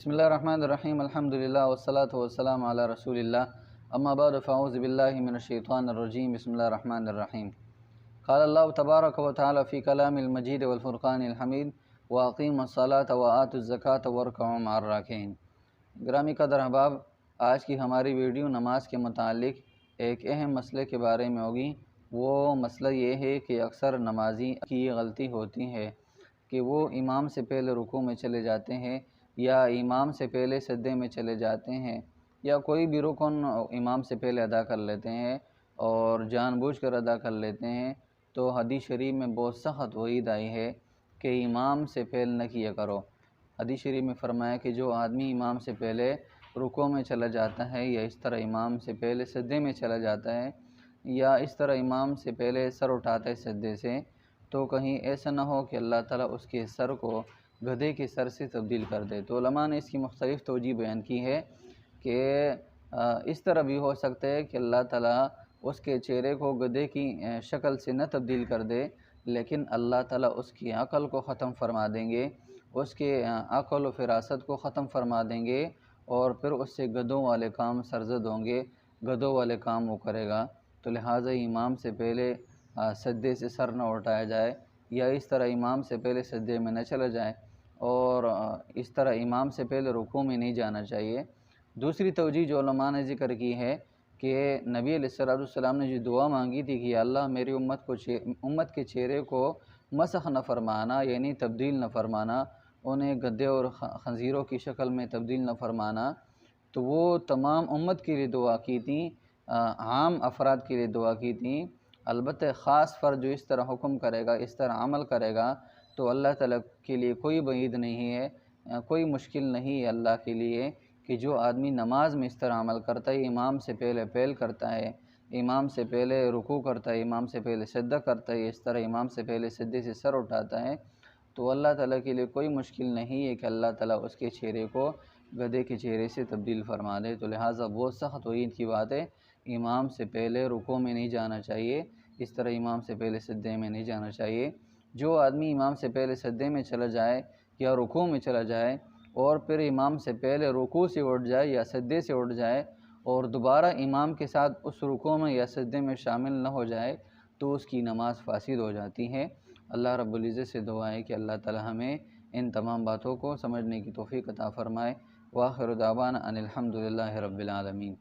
بسم اللہ الرحمن الرحیم الحمدللہ والصلاة والسلام علی رسول اللہ اما بعد فاعوذ باللہ من الشیطان الرجیم بسم اللہ الرحمن الرحیم قال اللہ تبارک و تعالی فی کلام المجید والفرقان الحمید واقیموا الصلاة وآتوا الزکاة وارکعوا مع الراکعین۔ گرامی قدر احباب، آج کی ہماری ویڈیو نماز کے متعلق ایک اہم مسئلے کے بارے میں ہوگی۔ وہ مسئلہ یہ ہے کہ اکثر نمازی کی غلطی ہوتی ہے کہ وہ امام سے پہلے رکوع میں چلے جاتے ہیں یا امام سے پہلے سجدے میں چلے جاتے ہیں یا کوئی بھی رکن امام سے پہلے ادا کر لیتے ہیں اور جان بوجھ کر ادا کر لیتے ہیں۔ تو حدیث شریف میں بہت سخت وعید آئی ہے کہ امام سے پہل نہ کیا کرو۔ حدیث شریف میں فرمایا کہ جو آدمی امام سے پہلے رکوع میں چلا جاتا ہے یا اس طرح امام سے پہلے سجدے میں چلا جاتا ہے یا اس طرح امام سے پہلے سر اٹھاتا ہے سجدے سے، تو کہیں ایسا نہ ہو کہ اللہ تعالیٰ اس کے سر کو گدھے کے سر سے تبدیل کر دے۔ تو علماء نے اس کی مختلف توجہ بیان کی ہے کہ اس طرح بھی ہو سکتا ہے کہ اللہ تعالیٰ اس کے چہرے کو گدھے کی شکل سے نہ تبدیل کر دے، لیکن اللہ تعالیٰ اس کی عقل کو ختم فرما دیں گے، اس کے عقل و فراست کو ختم فرما دیں گے اور پھر اس سے گدھوں والے کام سرزد ہوں گے، گدھوں والے کام وہ کرے گا۔ تو لہٰذا امام سے پہلے سجدے سے سر نہ اٹھایا جائے یا اس طرح امام سے پہلے سجدے میں نہ چلا جائے اور اس طرح امام سے پہلے رکوع میں نہیں جانا چاہیے۔ دوسری توجہ جو علماء نے ذکر کی ہے کہ نبی علیہ السلام نے جو دعا مانگی تھی کہ اللہ میری امت کے چہرے کو مسخ نہ فرمانا، یعنی تبدیل نہ فرمانا، انہیں گدھے اور خنزیروں کی شکل میں تبدیل نہ فرمانا، تو وہ تمام امت کے لیے دعا کی تھی، عام افراد کے لیے دعا کی تھی۔ البتہ خاص فرد جو اس طرح حکم کرے گا، اس طرح عمل کرے گا، تو اللہ تعالیٰ کے لیے کوئی بعید نہیں ہے، کوئی مشکل نہیں ہے اللہ کے لیے کہ جو آدمی نماز میں اس طرح عمل کرتا ہے، امام سے پہلے پہل کرتا ہے، امام سے پہلے رکوع کرتا ہے، امام سے پہلے سجدہ کرتا ہے، اس طرح امام سے پہلے سجدے سے سر اٹھاتا ہے، تو اللہ تعالیٰ کے لیے کوئی مشکل نہیں ہے کہ اللہ تعالیٰ اس کے چہرے کو گدھے کے چہرے سے تبدیل فرما دے۔ تو لہٰذا بہت سخت وعید کی بات ہے، امام سے پہلے رکوع میں نہیں جانا چاہیے، اس طرح امام سے پہلے سجدے میں نہیں جانا چاہیے۔ جو آدمی امام سے پہلے سجدے میں چلا جائے یا رکوع میں چلا جائے اور پھر امام سے پہلے رکوع سے اٹھ جائے یا سجدے سے اٹھ جائے اور دوبارہ امام کے ساتھ اس رکوع میں یا سجدے میں شامل نہ ہو جائے تو اس کی نماز فاسد ہو جاتی ہے۔ اللہ رب العزت سے دعا ہے کہ اللہ تعالی ہمیں ان تمام باتوں کو سمجھنے کی توفیق عطا فرمائے۔ وآخر دعوانا ان الحمدللہ رب العالمین۔